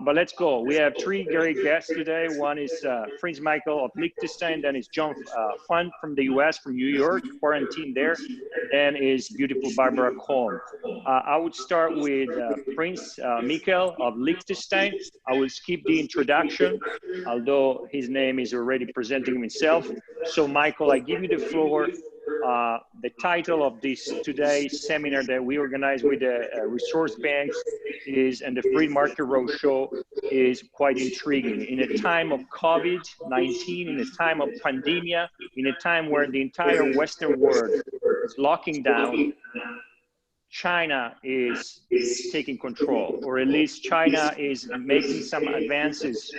But let's go. We have three great guests today. One is Prince Michael of Liechtenstein, then is John Fun from the US, from New York, quarantined there, then is beautiful Barbara Kolm. I would start with Prince Michael of Liechtenstein. I will skip the introduction, although his name is already presenting himself. So Michael, I give you the floor. The title of this today's seminar that we organize with the resource banks is, and the Free Market Roadshow is quite intriguing. In a time of COVID-19, in a time of pandemia, in a time where the entire Western world is locking down, China is taking control, or at least China is making some advances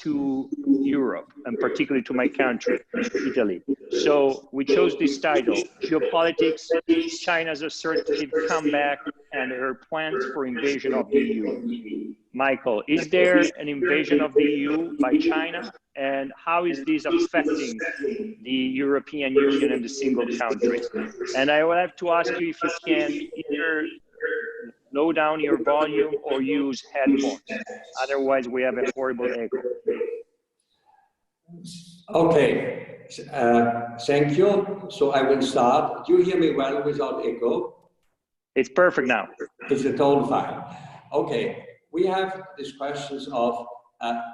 to Europe, and particularly to my country, Italy. So we chose this title, Geopolitics, China's assertive comeback and her plans for invasion of the EU. Michael, is there an invasion of the EU by China? And how is this affecting the European Union and the single countries? And I will have to ask you if you can either low down your volume or use headphones. Otherwise, we have a horrible echo. Okay, thank you. So I will start. Do you hear me well without echo? It's perfect now. It's a tone fine. Okay, we have these questions of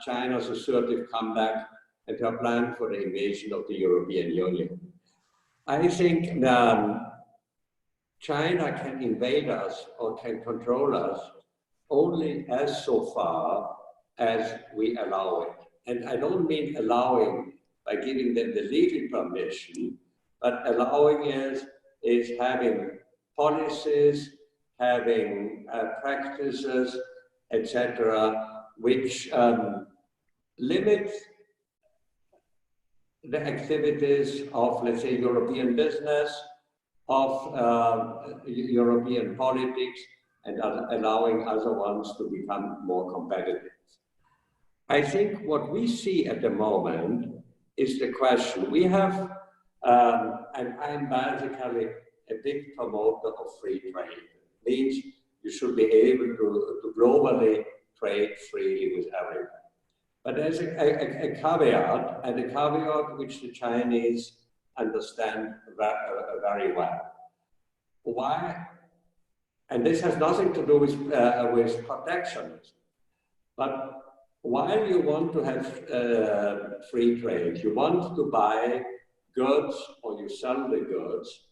China's assertive comeback and her plan for the invasion of the European Union. I think China can invade us or can control us only as so far as we allow it. And I don't mean allowing by giving them the legal permission, but allowing is having policies, having practices, etc., which limit the activities of, let's say, European business, of European politics, and allowing other ones to become more competitive. I think what we see at the moment is the question. We have, and I'm basically a big promoter of free trade. It means you should be able to globally trade freely with everyone. But there's a caveat, and a caveat which the Chinese understand very well. Why? And this has nothing to do with protectionism. But while you want to have free trade, you want to buy goods or you sell the goods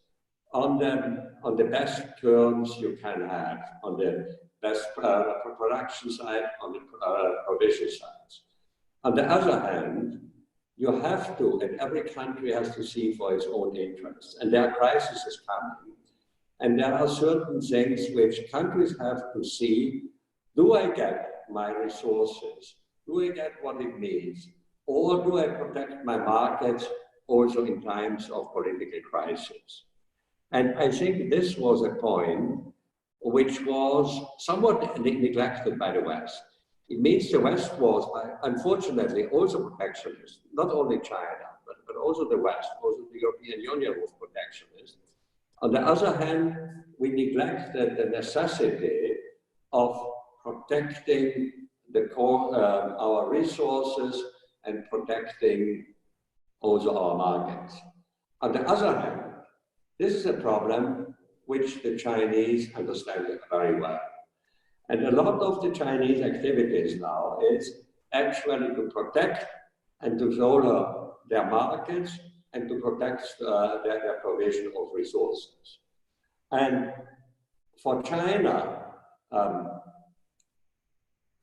on the best terms you can have, on the best production side, on the provision sides. On the other hand, you have to, and every country has to see for its own interests, and their crisis is coming. And there are certain things which countries have to see. Do I get my resources? Do I get what it needs? Or do I protect my markets also in times of political crisis? And I think this was a point which was somewhat neglected by the West. It means the West was, unfortunately, also protectionist. Not only China, but also the West, also the European Union was protectionist. On the other hand, we neglected the necessity of protecting our resources and protecting also our markets. On the other hand, this is a problem which the Chinese understand very well. And a lot of the Chinese activities now is actually to protect and to shoulder their markets and to protect their provision of resources. And for China,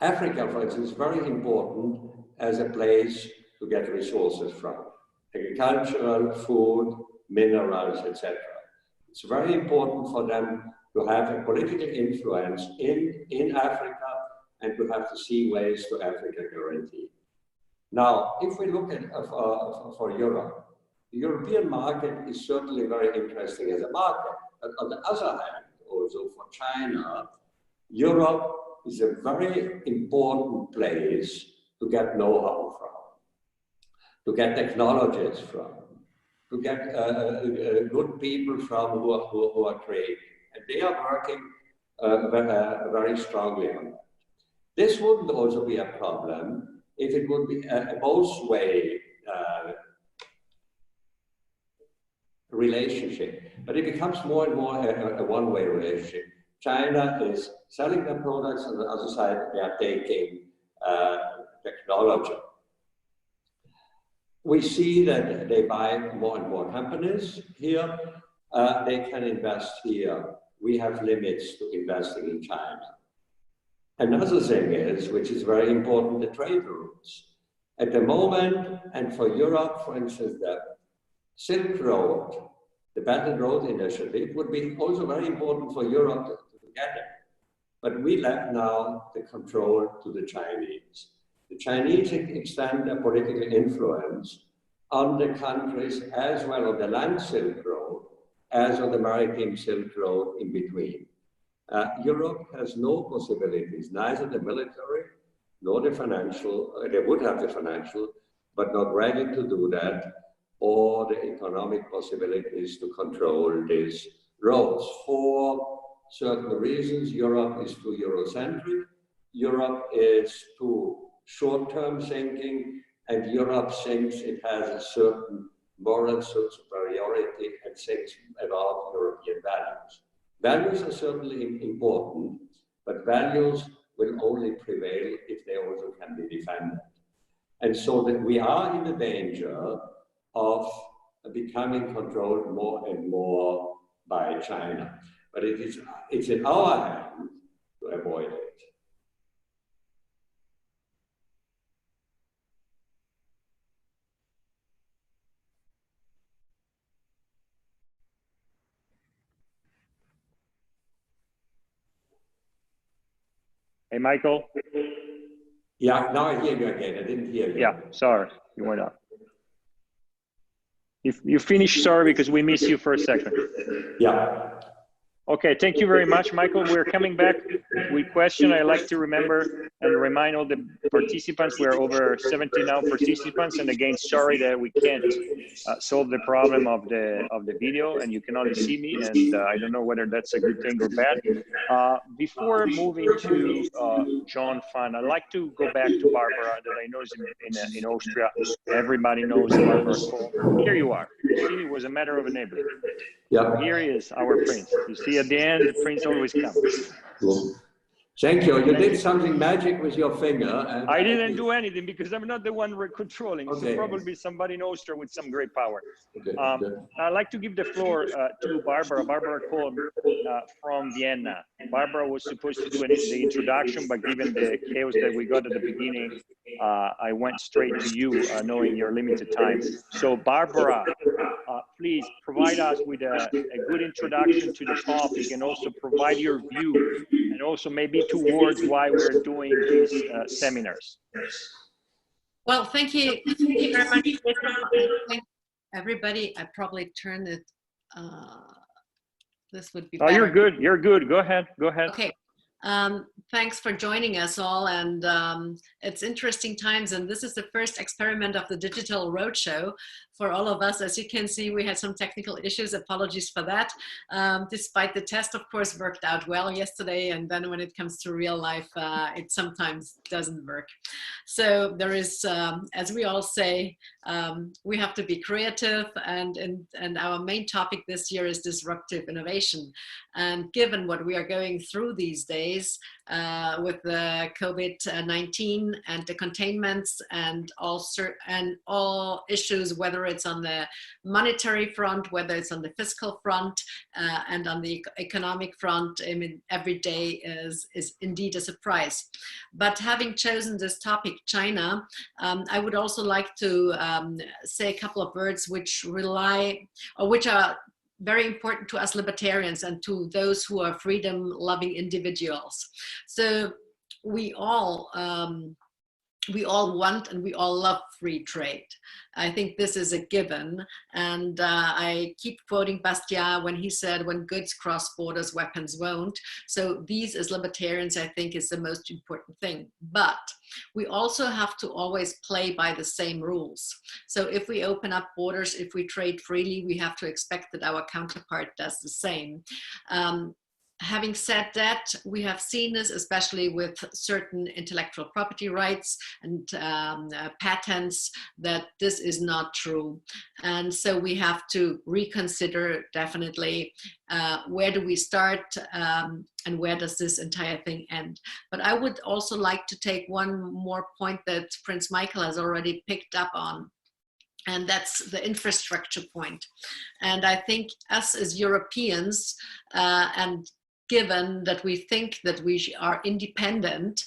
Africa, for instance, is very important as a place to get resources from. Agricultural, food, minerals, etc. It's very important for them to have a political influence in Africa and to have the seaways to Africa guaranteed. Now, if we look at for Europe, the European market is certainly very interesting as a market. But on the other hand, also for China, Europe is a very important place to get know-how from, to get technologies from, to get good people from who are trading. And they are working very strongly on that. This wouldn't also be a problem if it would be a both-way relationship, but it becomes more and more a one-way relationship. China is selling their products, on the other side, they are taking technology. We see that they buy more and more companies here. They can invest here. We have limits to investing in China. Another thing is, which is very important, the trade routes. At the moment, and for Europe, for instance, the Silk Road, the Belt and Road Initiative, would be also very important for Europe to get it. But we left now the control to the Chinese. The Chinese extend their political influence on the countries as well on the land Silk Road as on the maritime Silk Road in between. Europe has no possibilities, neither the military nor the financial. They would have the financial, but not ready to do that, or the economic possibilities to control these roads. For certain reasons, Europe is too Eurocentric, Europe is too short-term thinking, and Europe thinks it has a certain moral superiority and thinks about European values. Values are certainly important, but values will only prevail if they also can be defended. And so that we are in the danger of becoming controlled more and more by China. But it's in our hands to avoid it. Hey, Michael. Yeah, now I hear you again. I didn't hear you. Yeah, sorry, you went up. You finished, sorry, because we missed you for a second. Yeah. Okay, thank you very much, Michael. We're coming back with question. I like to remember and remind all the participants, we're over 70 now participants, and again, sorry that we can't solve the problem of the video, and you can only see me, and I don't know whether that's a good thing or bad. Before moving to John Fun, I'd like to go back to Barbara, that I know is in Austria. Everybody knows Barbara Kolm. Here you are. You see, it was a matter of enabling. Yeah. Here he is, our prince. You see, at the end, the prince always comes. Cool. Thank you. You did something magic with your finger. And I didn't do anything because I'm not the one controlling. Okay. So probably somebody in Austria with some great power. Okay. I'd like to give the floor to Barbara Kolm from Vienna. Barbara was supposed to do the introduction, but given the chaos that we got at the beginning, I went straight to you, knowing your limited time. So Barbara, please provide us with a good introduction to the topic, and also provide your view, and also maybe 2 words why we're doing these seminars. Well, thank you very much, Pietro. Everybody. I probably turn it. This would be better. Oh, you're good. You're good. Go ahead. Go ahead. Okay. Thanks for joining us all, and it's interesting times, and this is the first experiment of the digital roadshow for all of us. As you can see, we had some technical issues. Apologies for that. Despite the test, of course, worked out well yesterday, and then when it comes to real life, it sometimes doesn't work. So there is, as we all say, we have to be creative, and our main topic this year is disruptive innovation. And given what we are going through these days, with the COVID-19 and the containments and all issues, whether it's on the monetary front, whether it's on the fiscal front, and on the economic front, I mean, every day is indeed a surprise. But having chosen this topic, China, I would also like to say a couple of words which are very important to us libertarians and to those who are freedom-loving individuals. So we all want and we all love free trade. I think this is a given. And I keep quoting Bastiat when he said, when goods cross borders, weapons won't. So these as libertarians, I think, is the most important thing. But we also have to always play by the same rules. So if we open up borders, if we trade freely, we have to expect that our counterpart does the same. Having said that, we have seen this, especially with certain intellectual property rights and patents, that this is not true. And so we have to reconsider definitely where do we start and where does this entire thing end. But I would also like to take one more point that Prince Michael has already picked up on. And that's the infrastructure point. And I think us as Europeans, and given that we think that we are independent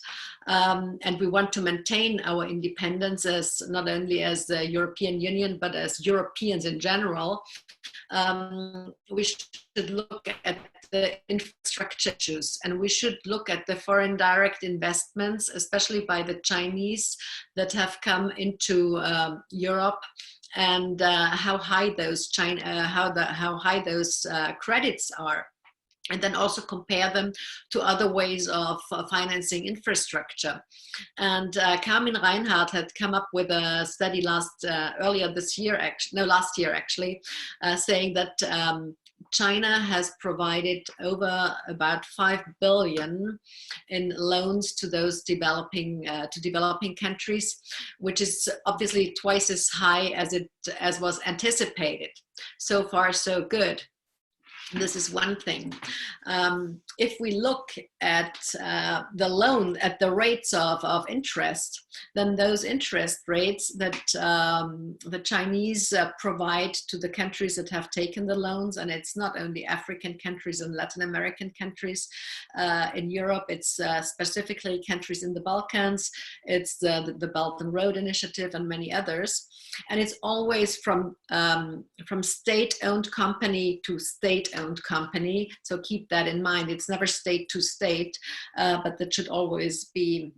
and we want to maintain our independence as not only as the European Union, but as Europeans in general, we should look at the infrastructure issues, and we should look at the foreign direct investments, especially by the Chinese that have come into Europe, and how high those credits are. And then also compare them to other ways of financing infrastructure. And Carmen Reinhardt had come up with a study last year actually, saying that China has provided over about 5 billion in loans to those developing countries, which is obviously twice as high as was anticipated. So far, so good. This is one thing. If we look at the loan, at the rates of interest, then those interest rates that the Chinese provide to the countries that have taken the loans, and it's not only African countries and Latin American countries in Europe, it's specifically countries in the Balkans, it's the Belt and Road Initiative and many others. And it's always from state-owned company to state-owned company. So keep that in mind. It's never state to state, but that should always be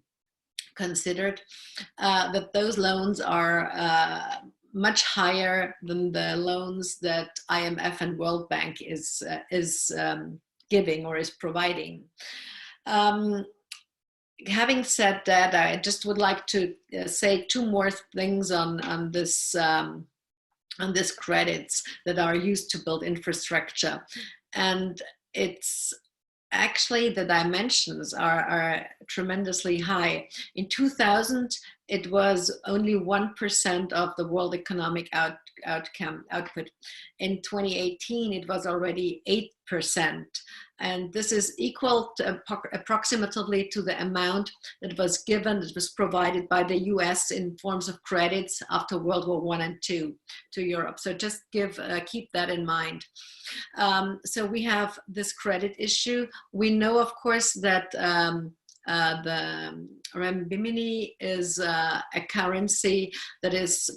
considered. That those loans are much higher than the loans that IMF and World Bank is giving or is providing. Having said that, I just would like to say two more things on this credits that are used to build infrastructure. And it's actually the dimensions are tremendously high. In 2000, it was only 1% of the world economic output. In 2018, it was already 8%. And this is equal to approximately to the amount that was given, that was provided by the US in forms of credits after World War I and II to Europe. So just keep that in mind. So we have this credit issue. We know, of course, that the renminbi is a currency that is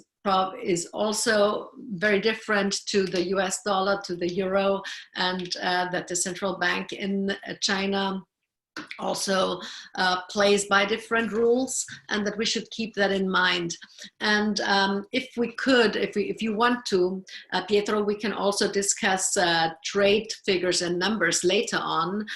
also very different to the US dollar, to the euro, and that the central bank in China also plays by different rules, and that we should keep that in mind. And if we could, if you want to, Pietro, we can also discuss trade figures and numbers later on.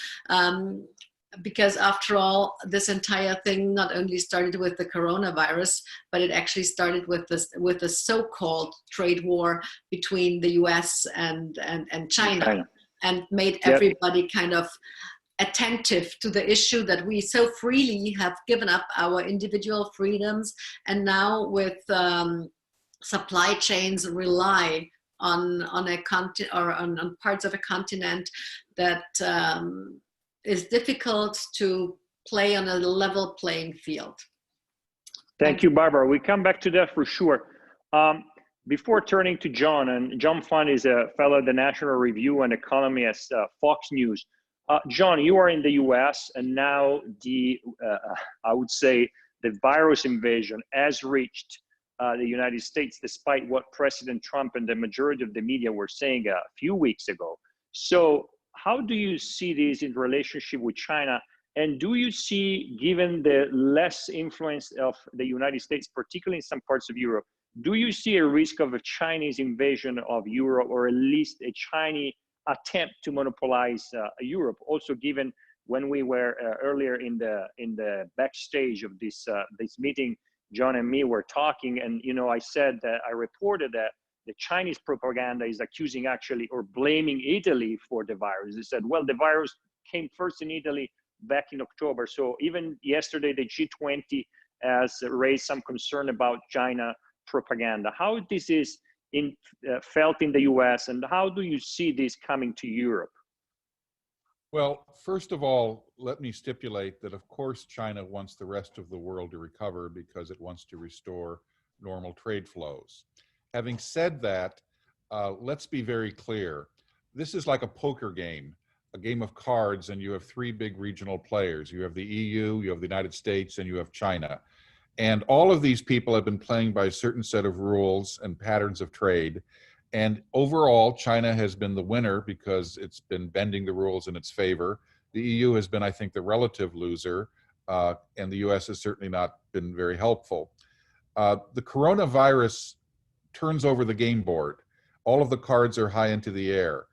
Because after all, this entire thing not only started with the coronavirus, but it actually started with the so-called trade war between the US and China, and made everybody kind of attentive to the issue that we so freely have given up our individual freedoms, and now with supply chains rely on a continent or on parts of a continent that is difficult to play on a level playing field. Thank you, Barbara. We come back to that for sure. Before turning to John, and John Fund is a fellow at the National Review and economist at Fox News. John, you are in the US, and now I would say the virus invasion has reached the United States, despite what President Trump and the majority of the media were saying a few weeks ago. So how do you see this in relationship with China? And do you see, given the less influence of the United States, particularly in some parts of Europe, do you see a risk of a Chinese invasion of Europe, or at least a Chinese attempt to monopolize Europe? Also, given when we were earlier in the backstage of this meeting, John and me were talking, and I said that I reported that the Chinese propaganda is accusing actually or blaming Italy for the virus. They said, well, the virus came first in Italy back in October. So even yesterday, the G20 has raised some concern about China propaganda. How this is felt in the US, and how do you see this coming to Europe? Well, first of all, let me stipulate that, of course, China wants the rest of the world to recover because it wants to restore normal trade flows. Having said that, let's be very clear. This is like a poker game, a game of cards, and you have three big regional players. You have the EU, you have the United States, and you have China. And all of these people have been playing by a certain set of rules and patterns of trade. And overall, China has been the winner because it's been bending the rules in its favor. The EU has been, I think, the relative loser, and the US has certainly not been very helpful. The coronavirus turns over the game board. All of the cards are high into the air.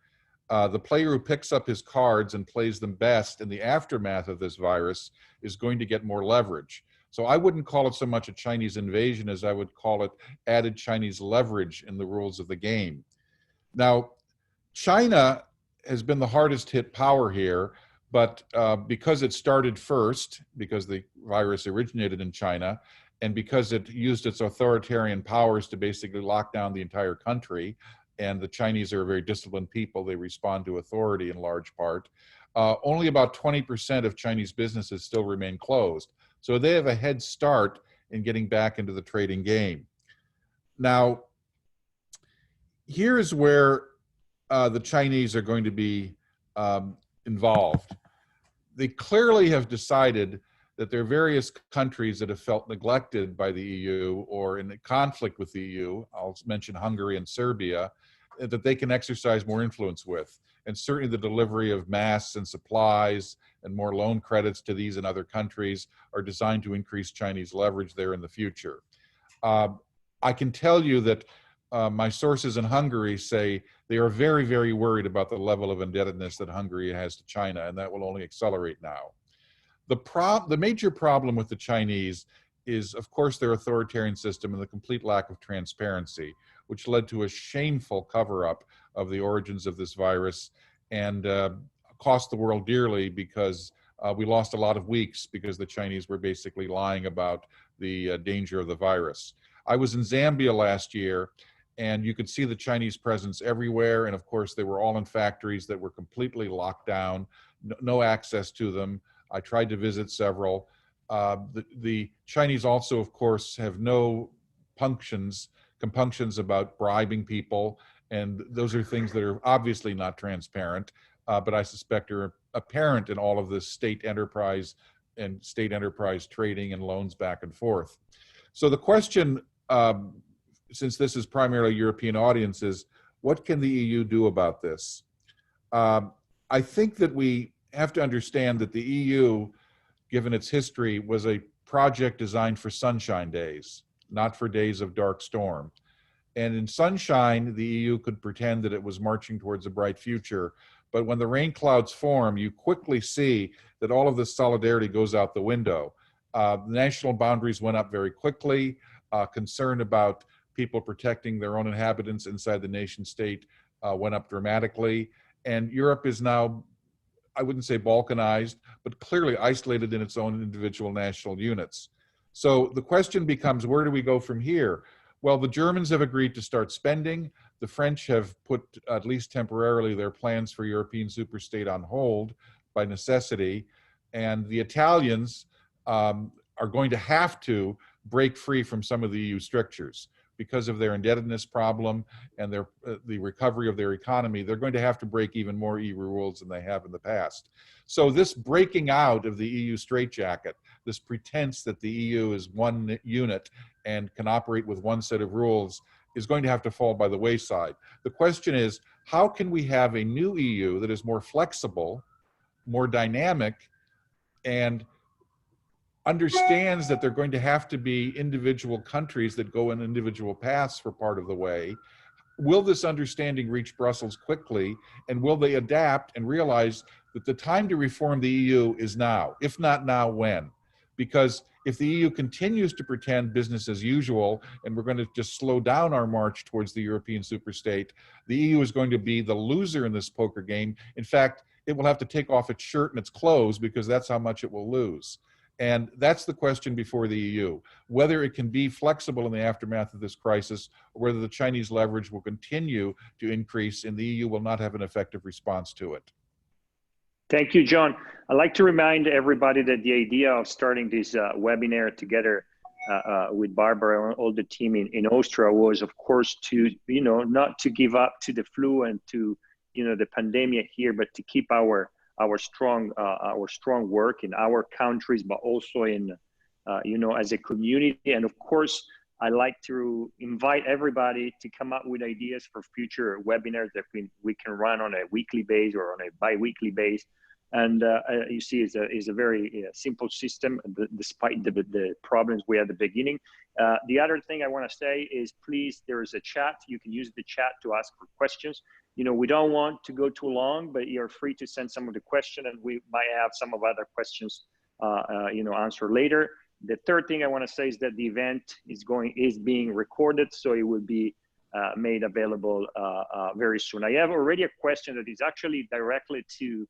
The player who picks up his cards and plays them best in the aftermath of this virus is going to get more leverage. So I wouldn't call it so much a Chinese invasion as I would call it added Chinese leverage in the rules of the game. Now, China has been the hardest hit power here, but because it started first, because the virus originated in China, and because it used its authoritarian powers to basically lock down the entire country, and the Chinese are a very disciplined people, they respond to authority in large part, only about 20% of Chinese businesses still remain closed. So they have a head start in getting back into the trading game. Now, here's where the Chinese are going to be involved. They clearly have decided that there are various countries that have felt neglected by the EU or in conflict with the EU, I'll mention Hungary and Serbia, that they can exercise more influence with. And certainly the delivery of masks and supplies and more loan credits to these and other countries are designed to increase Chinese leverage there in the future. I can tell you that my sources in Hungary say they are very, very worried about the level of indebtedness that Hungary has to China, and that will only accelerate now. The major problem with the Chinese is, of course, their authoritarian system and the complete lack of transparency, which led to a shameful cover-up of the origins of this virus and cost the world dearly because we lost a lot of weeks because the Chinese were basically lying about the danger of the virus. I was in Zambia last year, and you could see the Chinese presence everywhere, and of course they were all in factories that were completely locked down, no access to them. I tried to visit several. The Chinese also, of course, have no compunctions about bribing people, and those are things that are obviously not transparent, but I suspect are apparent in all of this state enterprise and state enterprise trading and loans back and forth. So the question, since this is primarily a European audience, is what can the EU do about this? I think that we have to understand that the EU, given its history, was a project designed for sunshine days, not for days of dark storm. And in sunshine, the EU could pretend that it was marching towards a bright future. But when the rain clouds form, you quickly see that all of this solidarity goes out the window. National boundaries went up very quickly. Concern about people protecting their own inhabitants inside the nation state went up dramatically. And Europe is now, I wouldn't say balkanized, but clearly isolated in its own individual national units. So the question becomes, where do we go from here? Well, the Germans have agreed to start spending. The French have put, at least temporarily, their plans for European superstate on hold by necessity. And the Italians are going to have to break free from some of the EU strictures. Because of their indebtedness problem and the recovery of their economy, they're going to have to break even more EU rules than they have in the past. So this breaking out of the EU straitjacket, this pretense that the EU is one unit and can operate with one set of rules, is going to have to fall by the wayside. The question is, how can we have a new EU that is more flexible, more dynamic, and understands that they're going to have to be individual countries that go in individual paths for part of the way? Will this understanding reach Brussels quickly, and will they adapt and realize that the time to reform the EU is now? If not now, when? Because if the EU continues to pretend business as usual and we're going to just slow down our march towards the European superstate, the EU is going to be the loser in this poker game. In fact, it will have to take off its shirt and its clothes because that's how much it will lose. And that's the question before the EU, whether it can be flexible in the aftermath of this crisis, or whether the Chinese leverage will continue to increase and the EU will not have an effective response to it. Thank you, John. I'd like to remind everybody that the idea of starting this webinar together with Barbara and all the team in Austria was, of course, to, not to give up to the flu and to, the pandemic here, but to keep our strong work in our countries, but also in, as a community. And of course, I like to invite everybody to come up with ideas for future webinars that we can run on a weekly base or on a bi-weekly base. And you see, it's a very simple system, despite the problems we had at the beginning. The other thing I want to say is, please, there is a chat. You can use the chat to ask for questions. We don't want to go too long, but you're free to send some of the question, and we might have some of other questions, answered later. The third thing I want to say is that the event is being recorded, so it will be made available very soon. I have already a question that is actually directly to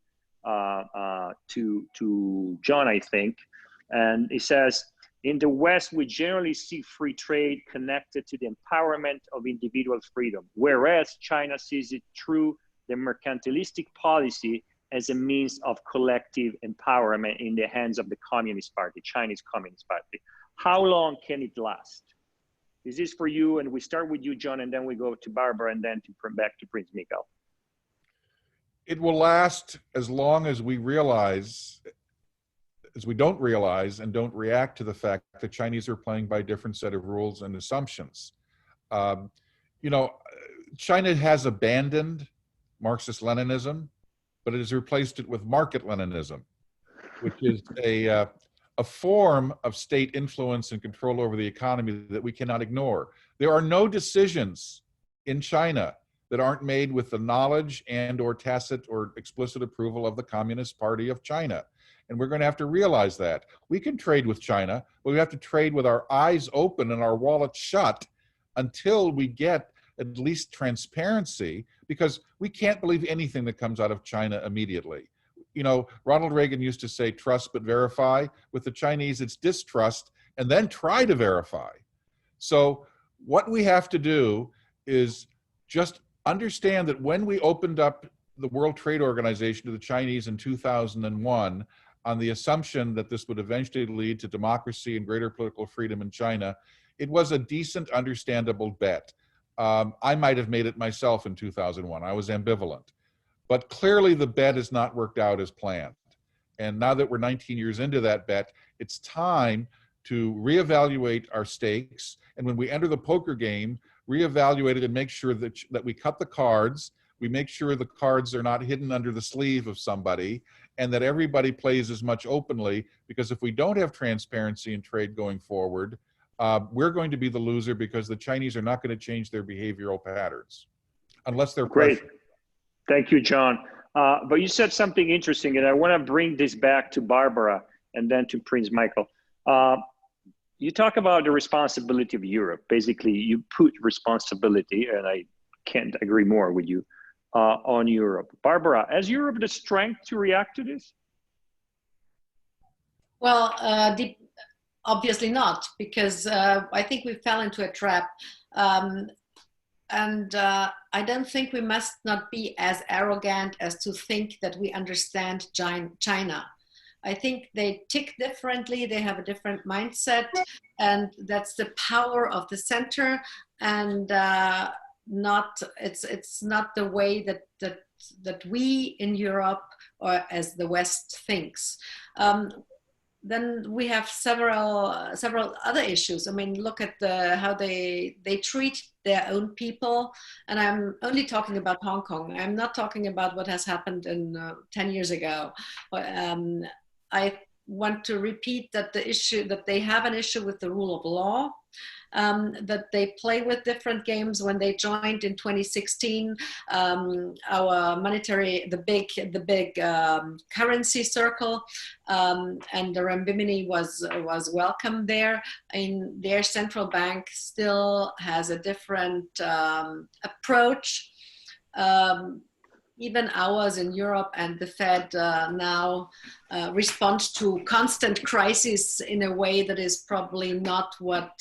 John, I think, and it says, in the West, we generally see free trade connected to the empowerment of individual freedom, whereas China sees it through the mercantilistic policy as a means of collective empowerment in the hands of the Communist Party, Chinese Communist Party. How long can it last? This is for you, and we start with you, John, and then we go to Barbara, and then back to Prince Michael. It will last as long as we don't realize and don't react to the fact that Chinese are playing by a different set of rules and assumptions. China has abandoned Marxist-Leninism, but it has replaced it with market-Leninism, which is a form of state influence and control over the economy that we cannot ignore. There are no decisions in China that aren't made with the knowledge and or tacit or explicit approval of the Communist Party of China. And we're going to have to realize that. We can trade with China, but we have to trade with our eyes open and our wallets shut until we get at least transparency, because we can't believe anything that comes out of China immediately. Ronald Reagan used to say, trust but verify. With the Chinese, it's distrust and then try to verify. So what we have to do is just understand that when we opened up the World Trade Organization to the Chinese in 2001, on the assumption that this would eventually lead to democracy and greater political freedom in China, it was a decent, understandable bet. I might have made it myself in 2001. I was ambivalent. But clearly the bet has not worked out as planned. And now that we're 19 years into that bet, it's time to reevaluate our stakes. And when we enter the poker game, reevaluate it and make sure that we cut the cards, we make sure the cards are not hidden under the sleeve of somebody, and that everybody plays as much openly, because if we don't have transparency in trade going forward, we're going to be the loser, because the Chinese are not going to change their behavioral patterns unless they're great. pressured. Thank you, John. But you said something interesting, and I want to bring this back to Barbara and then to Prince Michael. You talk about the responsibility of Europe. Basically, you put responsibility, and I can't agree more with you, on Europe. Barbara, has Europe the strength to react to this? Well, obviously not, because I think we fell into a trap. I don't think we must not be as arrogant as to think that we understand China. I think they tick differently, they have a different mindset, and that's the power of the center, and it's not the way that we in Europe or as the West thinks. Then we have several other issues. I mean, look at how they treat their own people, and I'm only talking about Hong Kong. I'm not talking about what has happened in 10 years ago. I want to repeat that that they have an issue with the rule of law, that they play with different games. When they joined in 2016, our the big currency circle, and the renminbi was welcome there. In their central bank still has a different approach. even ours in Europe and the Fed now respond to constant crises in a way that is probably not what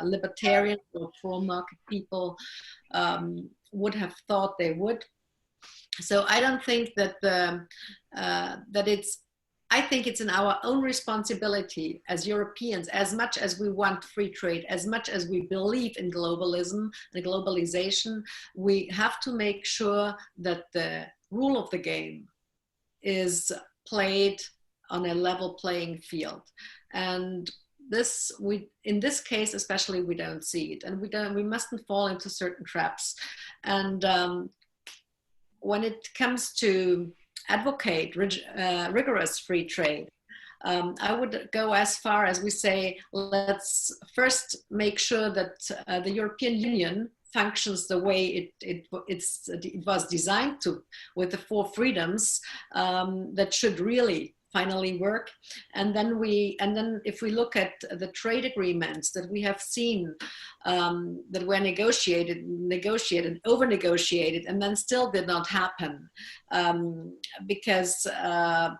libertarian or pro-market people would have thought they would. So I don't think that I think it's in our own responsibility as Europeans, as much as we want free trade, as much as we believe in globalism and globalization, we have to make sure that the rule of the game is played on a level playing field. And this, in this case especially, we don't see it, and we mustn't fall into certain traps. And when it comes to advocate rigorous free trade, I would go as far as we say, let's first make sure that the European Union functions the way it was designed to, with the 4 freedoms that should really finally work. And then if we look at the trade agreements that we have seen that were negotiated, over negotiated, and then still did not happen because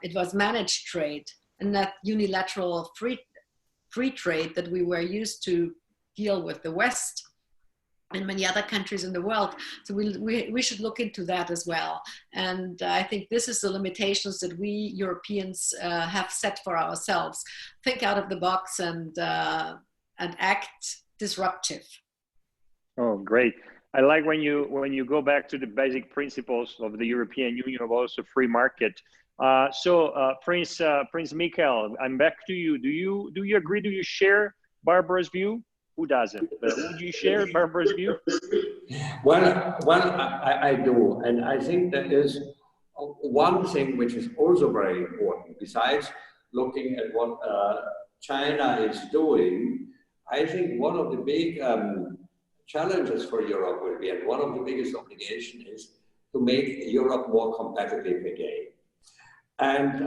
it was managed trade and not unilateral free trade that we were used to deal with the West and many other countries in the world. So we should look into that as well. And I think this is the limitations that we Europeans have set for ourselves. Think out of the box and act disruptive. Oh, great. I like when you go back to the basic principles of the European Union, of also free market. Prince Michael, I'm back to you. Do you agree? Do you share Barbara's view? Who doesn't? Would you share Barbara's view? Well, I do. And I think there is one thing which is also very important, besides looking at what China is doing. I think one of the big challenges for Europe will be, and one of the biggest obligations is to make Europe more competitive again. And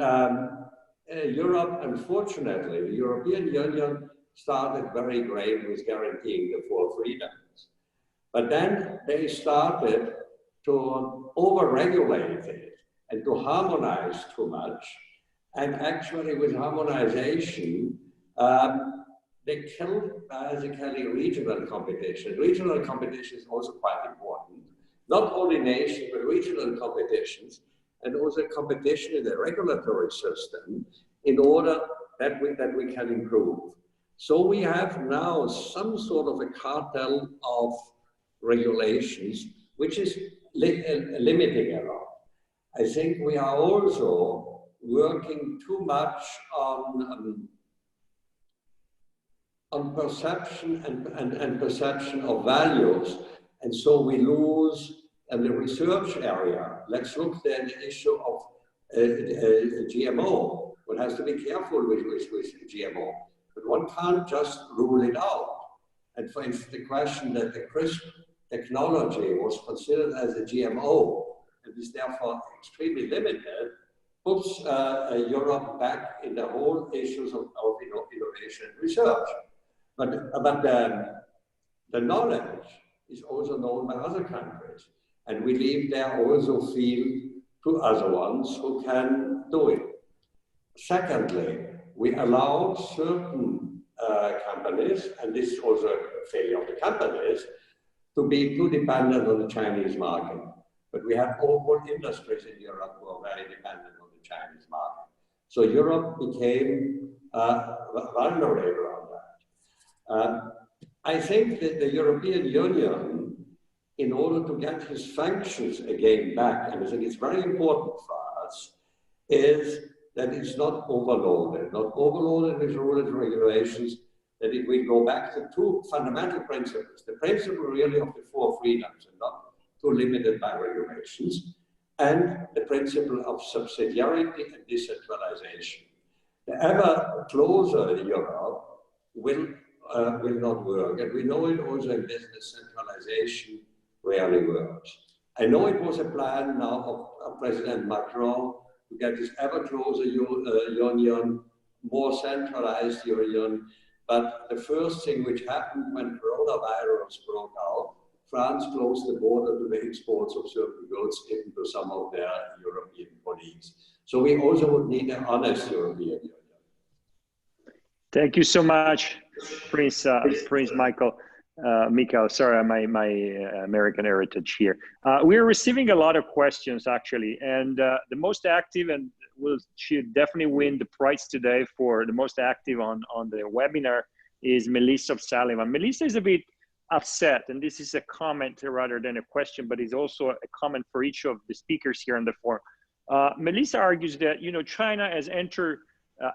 Europe, unfortunately, the European Union started very great with guaranteeing the 4 freedoms. But then they started to over-regulate it and to harmonize too much. And actually with harmonization, they killed basically regional competition. Regional competition is also quite important. Not only nation, but regional competitions, and also competition in the regulatory system in order that we can improve. So we have now some sort of a cartel of regulations, which is limiting a lot. I think we are also working too much on perception and perception of values. And so we lose in the research area. Let's look at the issue of GMO. One has to be careful with GMO. But one can't just rule it out. And for instance, the question that the CRISPR technology was considered as a GMO and is therefore extremely limited, puts Europe back in the whole issues of innovation and research. But the knowledge is also known by other countries. And we leave there also field to other ones who can do it. Secondly, we allow certain companies, and this is also a failure of the companies, to be too dependent on the Chinese market. But we have whole industries in Europe who are very dependent on the Chinese market. So Europe became vulnerable on that. I think that the European Union, in order to get his functions again back, and I think it's very important for us, is that it's not overloaded with rules and regulations, that it will go back to 2 fundamental principles. The principle really of the 4 freedoms and not too limited by regulations, and the principle of subsidiarity and decentralization. The ever closer Europe will not work, and we know it also in business. Centralization rarely works. I know it was a plan now of President Macron to get this ever closer union, more centralized union. But the first thing which happened when coronavirus broke out France closed the border to the exports of certain goods into some of their European colleagues. So we also would need an honest European Union. Thank you so much, Prince Michael. Mikhail, sorry, my American heritage here. We're receiving a lot of questions actually, and the most active and should definitely win the prize today for the most active on the webinar is Melissa Sullivan. Melissa is a bit upset, and this is a comment rather than a question, but it's also a comment for each of the speakers here on the forum. Melissa argues that China has entered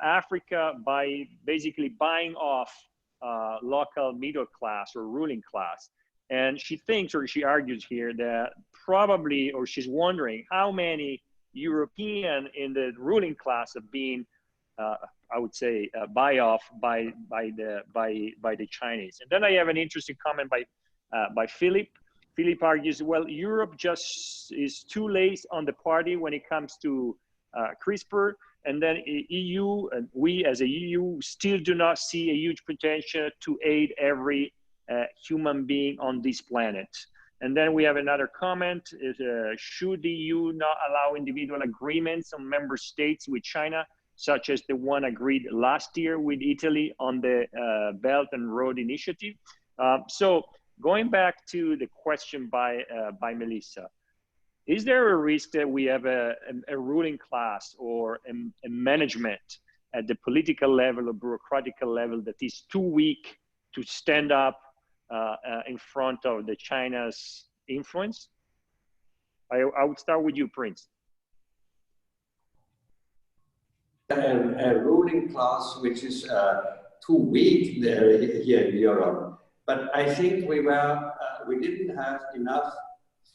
Africa by basically buying off local middle class or ruling class, and she thinks, or she argues here, that probably, or she's wondering how many European in the ruling class have been I would say buy off by the Chinese. And then I have an interesting comment by Philip. Philip argues, well, Europe just is too late on the party when it comes to CRISPR, and then EU, and we as a EU still do not see a huge potential to aid every human being on this planet. And then we have another comment, should the EU not allow individual agreements on member states with China, such as the one agreed last year with Italy on the Belt and Road Initiative? So going back to the question by Melissa, is there a risk that we have a ruling class or a management at the political level or bureaucratic level that is too weak to stand up in front of the China's influence? I would start with you, Prince. A ruling class which is too weak there, here in Europe. But I think we didn't have enough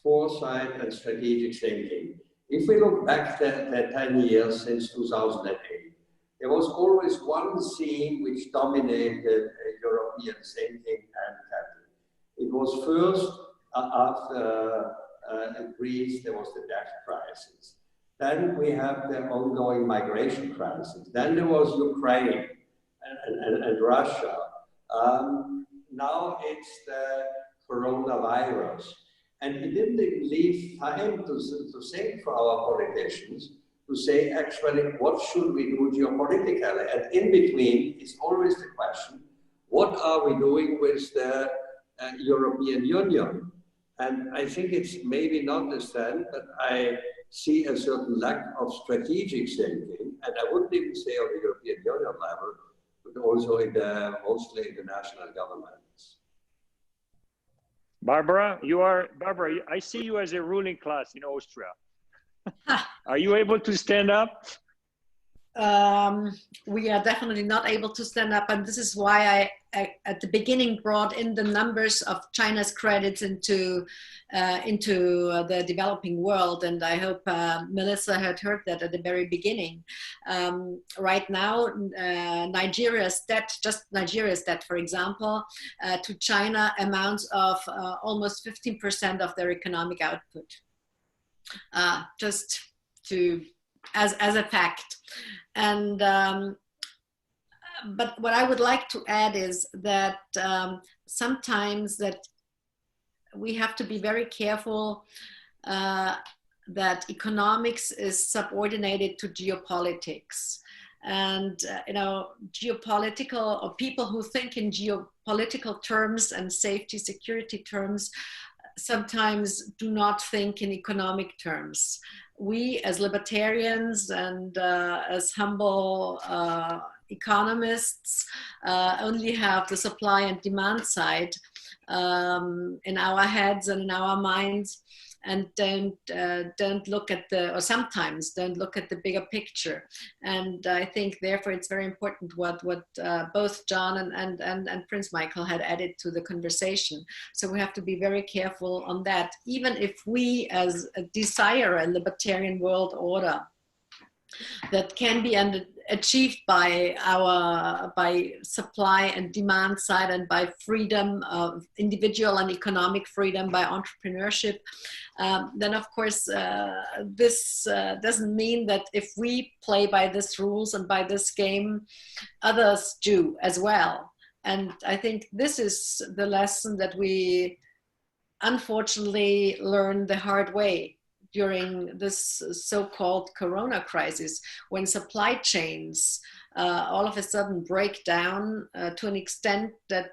foresight and strategic thinking. If we look back the 10 years since 2008, there was always one theme which dominated European thinking and capital. It was first, after Greece, there was the debt crisis. Then we have the ongoing migration crisis. Then there was Ukraine and Russia. Now it's the coronavirus. And it didn't even leave time to think for our politicians to say, actually, what should we do geopolitically? And in between is always the question, what are we doing with the European Union? And I think it's maybe not the stand, but I see a certain lack of strategic thinking, and I wouldn't even say on the European Union level, but also mostly in the national governments. Barbara, I see you as a ruling class in Austria. Are you able to stand up? We are definitely not able to stand up, and this is why I at the beginning brought in the numbers of China's credits into the developing world, and I hope Melissa had heard that at the very beginning. Right now, Nigeria's debt, for example, to China amounts of almost 15% of their economic output. Just as a fact. And but what I would like to add is that sometimes that we have to be very careful that economics is subordinated to geopolitics. And geopolitical, or people who think in geopolitical terms and safety security terms sometimes do not think in economic terms. We as libertarians and as humble economists only have the supply and demand side in our heads and in our minds, and don't look at or sometimes don't look at the bigger picture. And I think therefore it's very important what both John and Prince Michael had added to the conversation. So we have to be very careful on that, even if we as desire a libertarian world order that can be achieved by supply and demand side, and by freedom of individual and economic freedom, by entrepreneurship, then of course this doesn't mean that if we play by these rules and by this game, others do as well. And I think this is the lesson that we unfortunately learned the hard way during this so-called corona crisis, when supply chains all of a sudden break down to an extent that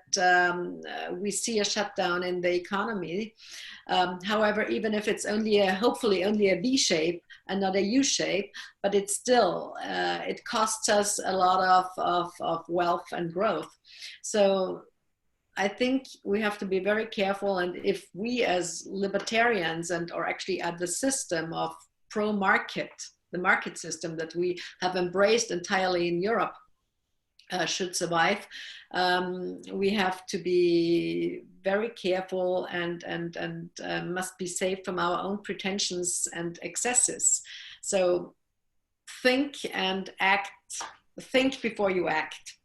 we see a shutdown in the economy. However, even if it's hopefully only a V shape and not a U shape, but it's still, it costs us a lot of wealth and growth. So I think we have to be very careful, and if we as libertarians or actually at the system of pro-market, the market system that we have embraced entirely in Europe should survive, we have to be very careful and must be safe from our own pretensions and excesses. So think and act, think before you act.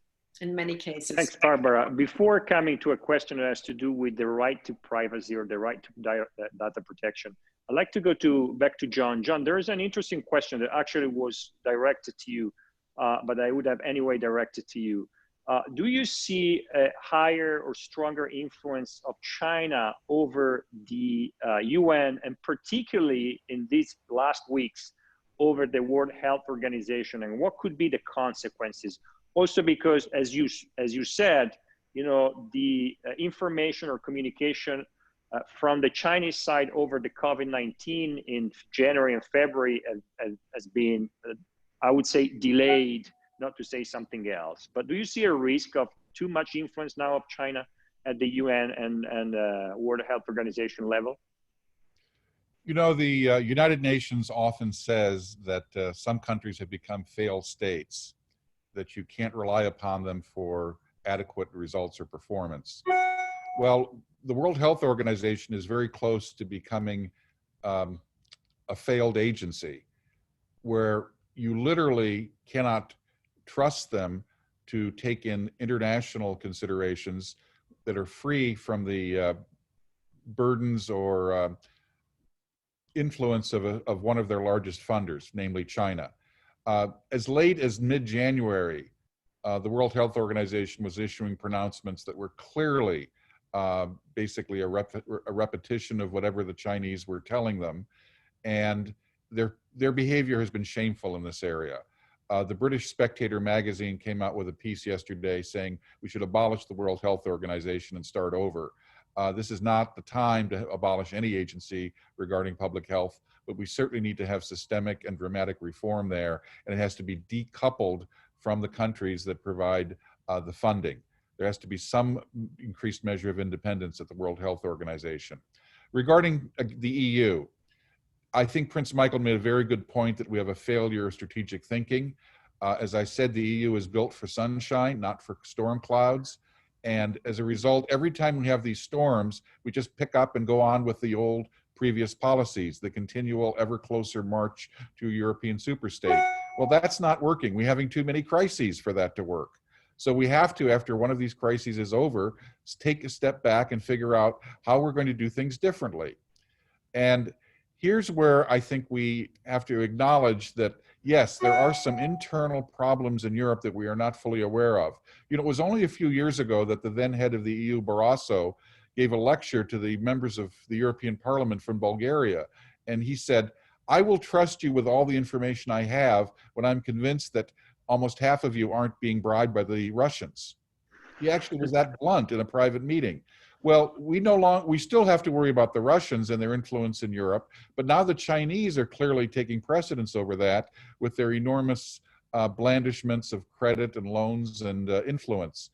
In many cases. Thanks, Barbara. Before coming to a question that has to do with the right to privacy or the right to data protection, I'd like to go back to John. John, there is an interesting question that actually was directed to you, but I would have anyway directed to you. Do you see a higher or stronger influence of China over the UN, and particularly in these last weeks over the World Health Organization, and what could be the consequences? Also, because as you said, you know, the information or communication from the Chinese side over the COVID-19 in January and February has been, I would say, delayed, not to say something else. But do you see a risk of too much influence now of China at the UN and World Health Organization level? You know, the United Nations often says that some countries have become failed states, that you can't rely upon them for adequate results or performance. Well, the World Health Organization is very close to becoming a failed agency, where you literally cannot trust them to take in international considerations that are free from the burdens or influence of one of their largest funders, namely China. As late as mid-January, the World Health Organization was issuing pronouncements that were clearly basically a repetition of whatever the Chinese were telling them, and their behavior has been shameful in this area. The British Spectator magazine came out with a piece yesterday saying we should abolish the World Health Organization and start over. This is not the time to abolish any agency regarding public health, but we certainly need to have systemic and dramatic reform there, and it has to be decoupled from the countries that provide the funding. There has to be some increased measure of independence at the World Health Organization. Regarding the EU, I think Prince Michael made a very good point that we have a failure of strategic thinking. As I said, the EU is built for sunshine, not for storm clouds. And as a result, every time we have these storms, we just pick up and go on with the old previous policies, the continual ever closer march to a European superstate. Well, that's not working. We're having too many crises for that to work. So we have to, after one of these crises is over, take a step back and figure out how we're going to do things differently. And here's where I think we have to acknowledge that, yes, there are some internal problems in Europe that we are not fully aware of. You know, it was only a few years ago that the then head of the EU, Barroso, gave a lecture to the members of the European Parliament from Bulgaria. And he said, I will trust you with all the information I have when I'm convinced that almost half of you aren't being bribed by the Russians. He actually was that blunt in a private meeting. Well, we still have to worry about the Russians and their influence in Europe, but now the Chinese are clearly taking precedence over that with their enormous blandishments of credit and loans and influence.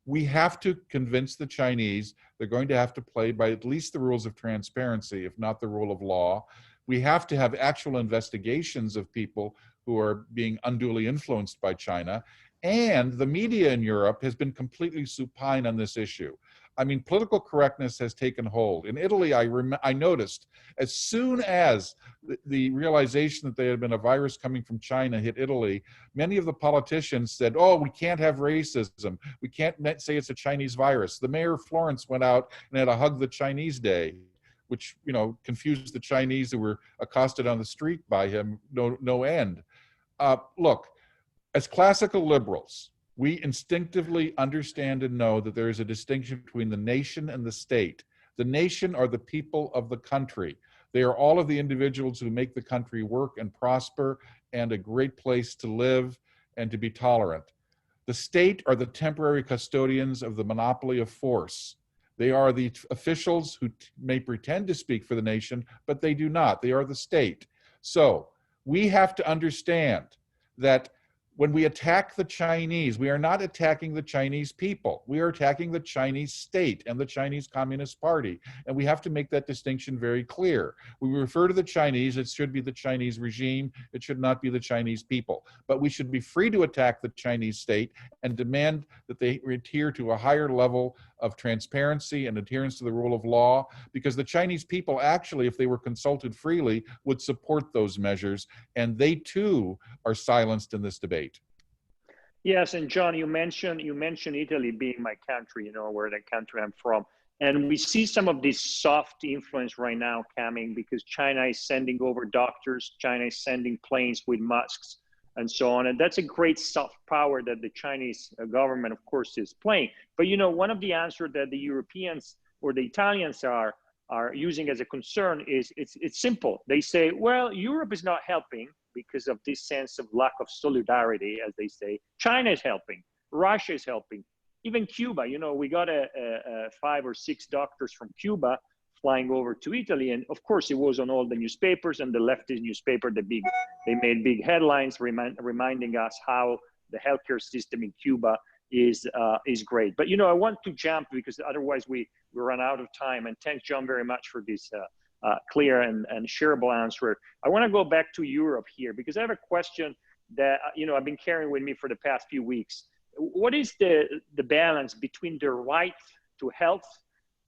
We have to convince the Chinese they're going to have to play by at least the rules of transparency, if not the rule of law. We have to have actual investigations of people who are being unduly influenced by China. And the media in Europe has been completely supine on this issue. I mean, political correctness has taken hold. In Italy, I noticed as soon as the realization that there had been a virus coming from China hit Italy, many of the politicians said, oh, we can't have racism. We can't say it's a Chinese virus. The mayor of Florence went out and had a Hug the Chinese Day, which, you know, confused the Chinese who were accosted on the street by him no end. Look, as classical liberals, we instinctively understand and know that there is a distinction between the nation and the state. The nation are the people of the country. They are all of the individuals who make the country work and prosper and a great place to live and to be tolerant. The state are the temporary custodians of the monopoly of force. They are the officials who may pretend to speak for the nation, but they do not. They are the state. So we have to understand that when we attack the Chinese, we are not attacking the Chinese people. We are attacking the Chinese state and the Chinese Communist Party. And we have to make that distinction very clear. We refer to the Chinese, it should be the Chinese regime. It should not be the Chinese people. But we should be free to attack the Chinese state and demand that they adhere to a higher level of transparency and adherence to the rule of law, because the Chinese people actually, if they were consulted freely, would support those measures. And they too are silenced in this debate. Yes, and John, you mentioned Italy being my country, you know, where the country I'm from. And we see some of this soft influence right now coming because China is sending over doctors, China is sending planes with masks and so on. And that's a great soft power that the Chinese government, of course, is playing. But, you know, one of the answers that the Europeans or the Italians are using as a concern is it's simple. They say, well, Europe is not helping because of this sense of lack of solidarity, as they say. China is helping, Russia is helping, even Cuba. You know, we got 5 or 6 doctors from Cuba flying over to Italy. And of course, it was on all the newspapers, and the leftist newspaper, they made big headlines reminding us how the healthcare system in Cuba is great. But, you know, I want to jump because otherwise we run out of time. And thanks, John, very much for this clear and shareable answer. I want to go back to Europe here because I have a question that, you know, I've been carrying with me for the past few weeks. What is the balance between the right to health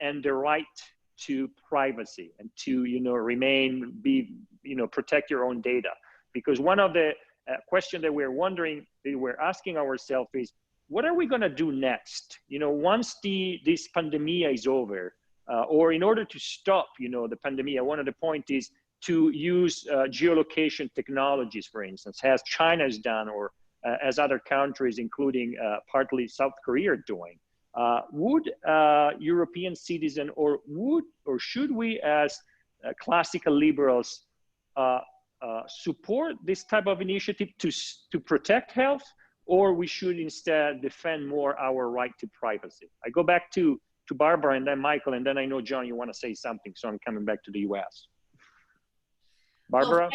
and the right to privacy and to, you know, protect your own data? Because one of the questions that we're asking ourselves is, what are we going to do next? You know, once this pandemic is over, or in order to stop, you know, the pandemic, one of the points is to use geolocation technologies, for instance, as China has done, or as other countries, including partly South Korea, are doing. Would European citizens, or should we as classical liberals support this type of initiative to protect health, or we should instead defend more our right to privacy? I go back to Barbara and then Michael, and then I know, John, you want to say something, so I'm coming back to the US. Barbara?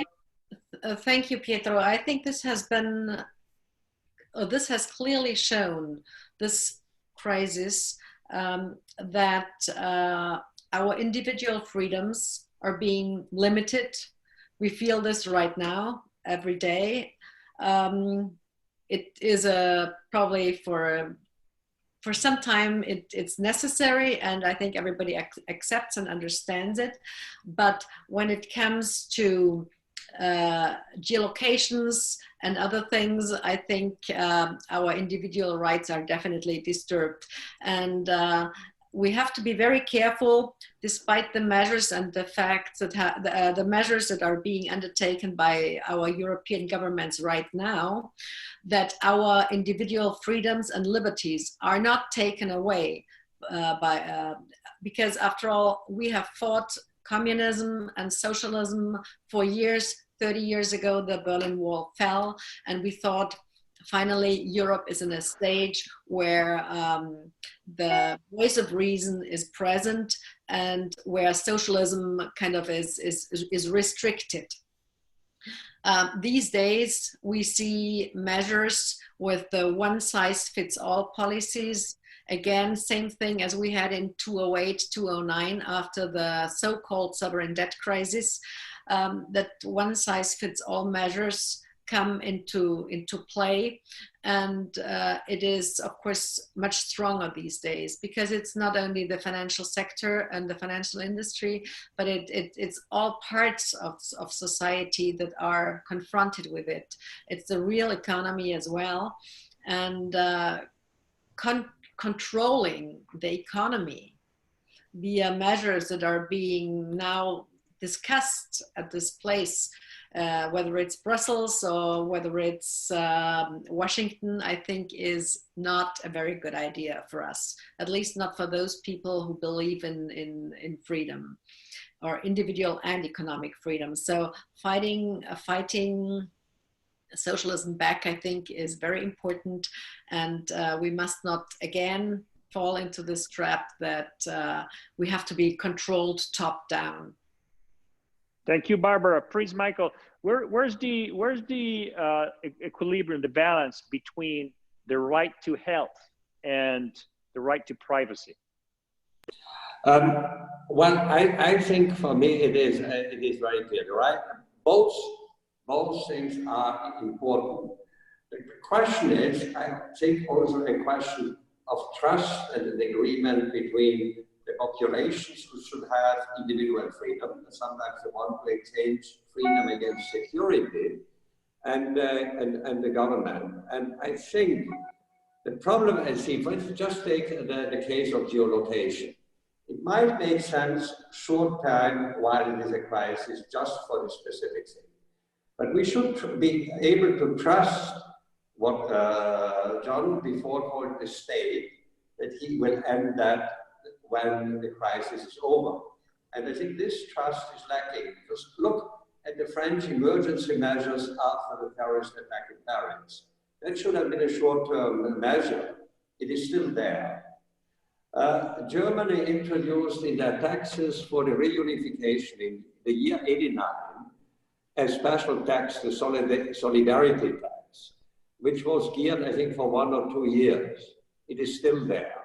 Well, thank you, Pietro. I think this has clearly shown, this crisis, that our individual freedoms are being limited. We feel this right now, every day. It is probably for some time, it's necessary, and I think everybody accepts and understands it. But when it comes to geolocations and other things, I think our individual rights are definitely disturbed. And we have to be very careful, despite the measures and the fact that the measures that are being undertaken by our European governments right now, that our individual freedoms and liberties are not taken away because after all, we have fought communism and socialism for years. 30 years ago, the Berlin Wall fell, and we thought finally Europe is in a stage where the voice of reason is present and where socialism kind of is restricted. These days, we see measures with the one-size-fits-all policies. Again, same thing as we had in 2008, 2009, after the so-called sovereign debt crisis, that one-size-fits-all measures come into play. And it is, of course, much stronger these days, because it's not only the financial sector and the financial industry, but it's all parts of society that are confronted with it. It's the real economy as well. And controlling the economy via measures that are being now discussed at this place whether it's Brussels or whether it's Washington, I think is not a very good idea for us, at least not for those people who believe in freedom, or individual and economic freedom. So fighting socialism back, I think, is very important. And we must not, again, fall into this trap that we have to be controlled top down. Thank you, Barbara. Prince Michael, where's the equilibrium, the balance between the right to health and the right to privacy? Well, I think for me it is very clear, right? Both things are important. The question is, I think, also a question of trust and an agreement between the populations who should have individual freedom, and sometimes the one who exchange freedom against security, and the government. And I think the problem I see, for instance, just take the case of geolocation. It might make sense short time while it is a crisis just for the specific thing. But we should be able to trust what John before called the state, that he will end that when the crisis is over. And I think this trust is lacking, because look at the French emergency measures after the terrorist attack in Paris. That should have been a short-term measure. It is still there. Germany introduced in their taxes for the reunification in the year '89 a special tax, the solidarity tax, which was geared, I think, for 1 or 2 years. It is still there.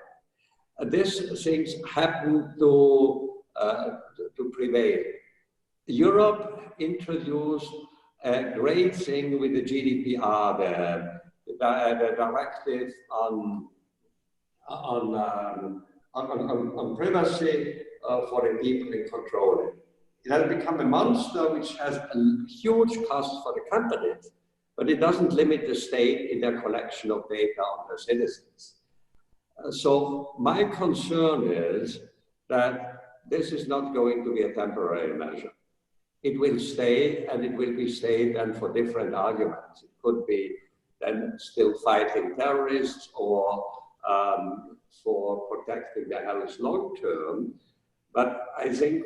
These things happen to prevail. Europe introduced a great thing with the GDPR, the directive on privacy for the people in control. It has become a monster which has a huge cost for the companies, but it doesn't limit the state in their collection of data on their citizens. So my concern is that this is not going to be a temporary measure. It will stay, and it will be stayed then for different arguments. It could be then still fighting terrorists or for protecting the health long term. But I think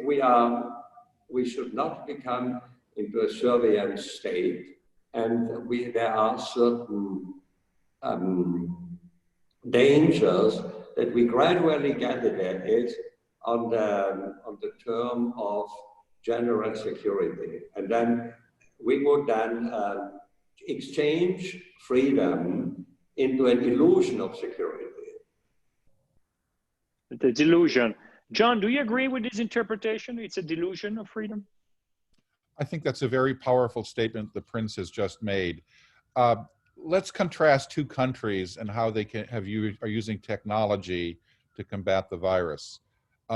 we should not become into a surveillance state, and there are certain dangers that we gradually get it on the term of general security, and then we would then exchange freedom into an illusion of security. The delusion. John, do you agree with this interpretation? It's a delusion of freedom? I think that's a very powerful statement the Prince has just made. Let's contrast two countries and how they are using technology to combat the virus.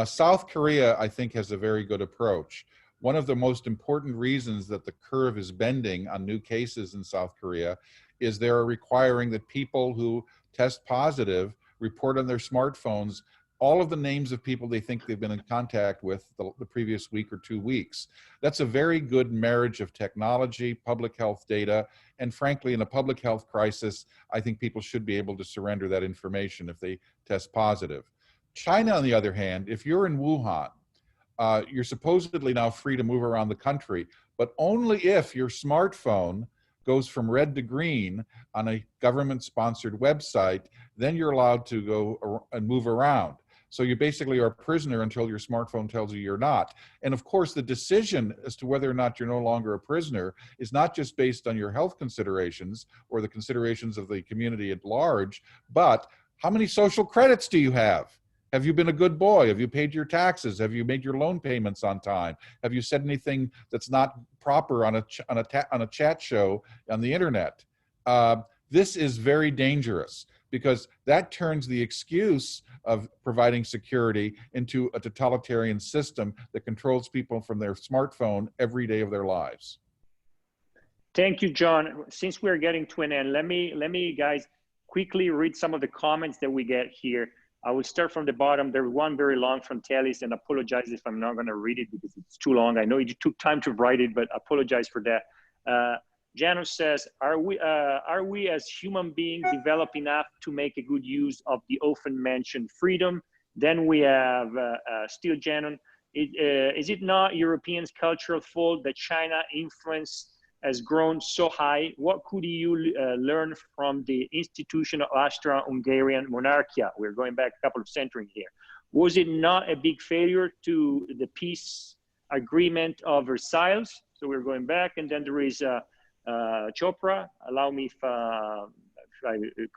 South Korea, I think, has a very good approach. One of the most important reasons that the curve is bending on new cases in South Korea is they're requiring that people who test positive report on their smartphones all of the names of people they think they've been in contact with the previous week or 2 weeks. That's a very good marriage of technology, public health data, and frankly, in a public health crisis, I think people should be able to surrender that information if they test positive. China, on the other hand, if you're in Wuhan, you're supposedly now free to move around the country, but only if your smartphone goes from red to green on a government-sponsored website, then you're allowed to go and move around. So you basically are a prisoner until your smartphone tells you you're not. And of course, the decision as to whether or not you're no longer a prisoner is not just based on your health considerations or the considerations of the community at large, but how many social credits do you have? Have you been a good boy? Have you paid your taxes? Have you made your loan payments on time? Have you said anything that's not proper on a chat show on the internet? This is very dangerous because that turns the excuse of providing security into a totalitarian system that controls people from their smartphone every day of their lives. Thank you, John. Since we're getting to an end, let me guys quickly read some of the comments that we get here. I will start from the bottom. There's one very long from Tellis, and apologize if I'm not going to read it because it's too long. I know you took time to write it, but apologize for that. Janos says, are we as human beings developed enough to make a good use of the often mentioned freedom? Then we have still Janon. Is it not Europeans' cultural fault that China influence has grown so high? What could you learn from the institution of Austro-Hungarian monarchy? We're going back a couple of centuries here. Was it not a big failure to the peace agreement of Versailles? So we're going back, and then there is Chopra. Allow me if I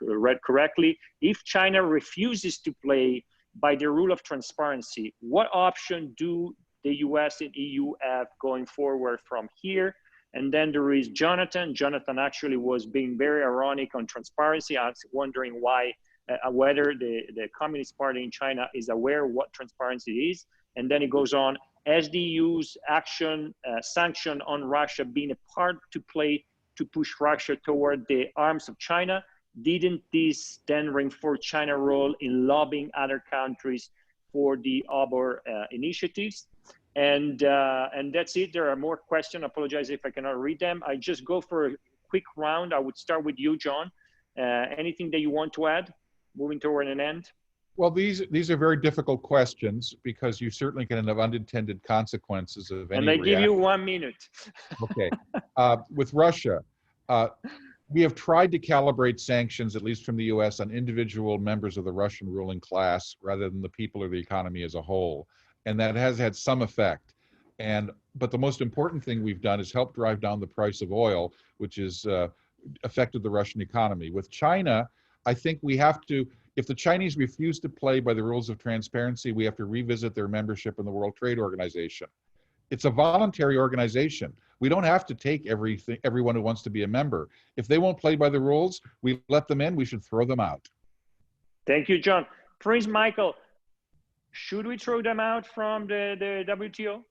read correctly. If China refuses to play by the rule of transparency, what option do the US and EU have going forward from here? And then there is Jonathan. Jonathan actually was being very ironic on transparency. I was wondering why, whether the Communist Party in China is aware what transparency is. And then it goes on, as the EU's action, sanction on Russia being a part to play to push Russia toward the arms of China, didn't this then reinforce China's role in lobbying other countries for the other initiatives? And that's it. There are more questions. I apologize if I cannot read them. I just go for a quick round. I would start with you, John. Anything that you want to add, moving toward an end? Well, these are very difficult questions because you certainly can have unintended consequences of any And I give you 1 minute. Okay. With Russia, we have tried to calibrate sanctions, at least from the US, on individual members of the Russian ruling class rather than the people or the economy as a whole. And that has had some effect. But the most important thing we've done is help drive down the price of oil, which has affected the Russian economy. With China, I think we have to, if the Chinese refuse to play by the rules of transparency, we have to revisit their membership in the World Trade Organization. It's a voluntary organization. We don't have to take everyone who wants to be a member. If they won't play by the rules, we let them in, we should throw them out. Thank you, John. Prince Michael, should we throw them out from the WTO?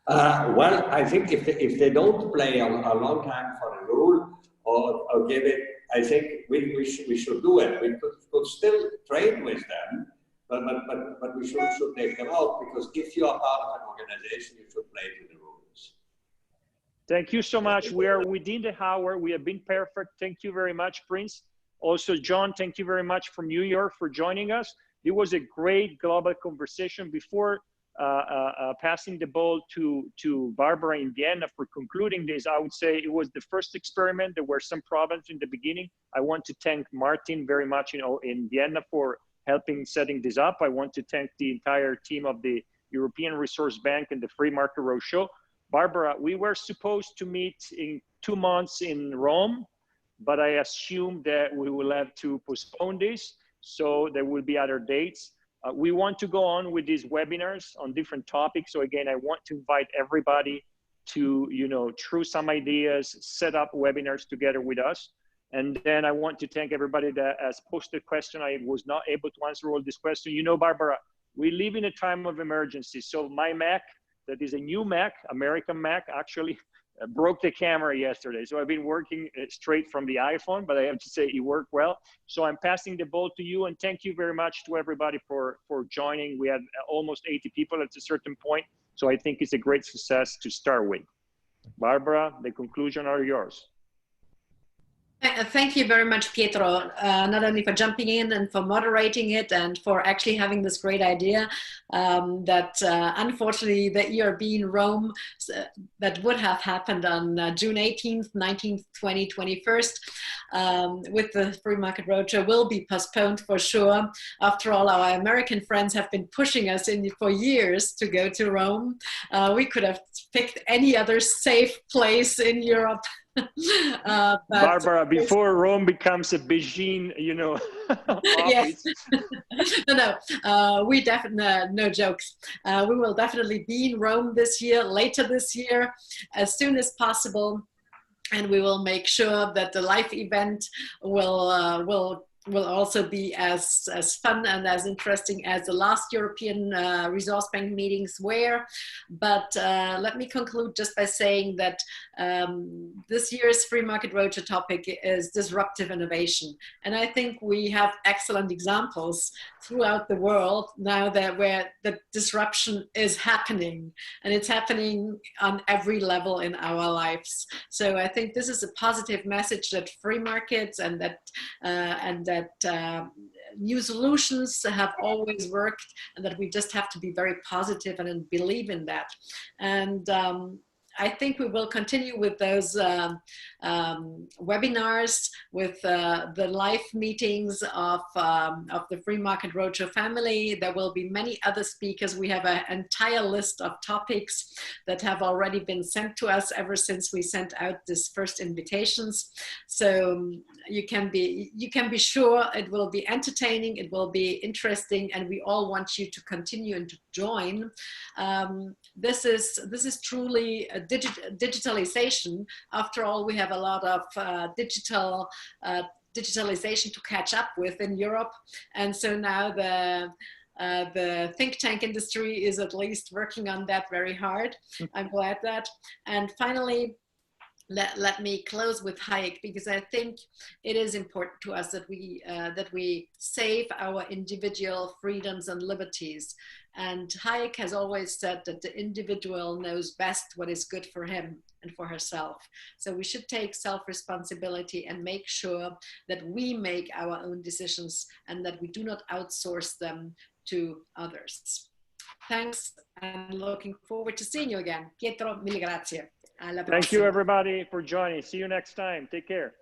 Well, I think if they don't play a long time for the rule or give it, I think we should do it. We could still trade with them, but we should take them out, because if you are part of an organization, you should play to the rules. Thank you so much. We are within the hour. We have been perfect. Thank you very much, Prince. Also, John, thank you very much from New York for joining us. It was a great global conversation. Before passing the ball to Barbara in Vienna for concluding this, I would say it was the first experiment. There were some problems in the beginning. I want to thank Martin very much, in Vienna for helping setting this up. I want to thank the entire team of the European Resource Bank and the Free Market Roadshow. Barbara, we were supposed to meet in 2 months in Rome, but I assume that we will have to postpone this. So there will be other dates. We want to go on with these webinars on different topics. So again, I want to invite everybody to, through some ideas, set up webinars together with us. And then I want to thank everybody that has posted questions. I was not able to answer all these questions. Barbara, we live in a time of emergency. So my Mac, that is a new Mac, American Mac, actually broke the camera yesterday. So I've been working straight from the iPhone, but I have to say it worked well. So I'm passing the ball to you, and thank you very much to everybody for joining. We had almost 80 people at a certain point. So I think it's a great success to start with. Barbara, the conclusion are yours. Thank you very much, Pietro, not only for jumping in and for moderating it and for actually having this great idea that unfortunately the ERB in Rome that would have happened on June 18th, 19th, 20, 21st with the Free Market Roadshow will be postponed for sure. After all, our American friends have been pushing us in for years to go to Rome. We could have picked any other safe place in Europe. Barbara, before Rome becomes a Beijing, yes. No, we definitely, no jokes. We will definitely be in Rome this year, later this year, as soon as possible. And we will make sure that the live event will will also be as fun and as interesting as the last European Resource Bank meetings were. But let me conclude just by saying that this year's Free Market Roadshow topic is disruptive innovation. And I think we have excellent examples throughout the world now that where the disruption is happening, and it's happening on every level in our lives. So I think this is a positive message that free markets and that new solutions have always worked, and that we just have to be very positive and believe in that. And I think we will continue with those webinars, with the live meetings of the Free Market Roadshow family. There will be many other speakers. We have an entire list of topics that have already been sent to us ever since we sent out this first invitations. So you can be sure it will be entertaining, it will be interesting, and we all want you to continue and to join. This is truly a digitalization. After all, we have a lot of digitalization to catch up with in Europe, and so now the think tank industry is at least working on that very hard. I'm glad that. And finally, let me close with Hayek, because I think it is important to us that we save our individual freedoms and liberties. And Hayek has always said that the individual knows best what is good for him and for herself. So we should take self-responsibility and make sure that we make our own decisions and that we do not outsource them to others. Thanks, and looking forward to seeing you again. Pietro, mille grazie. Thank you, everybody, for joining. See you next time. Take care.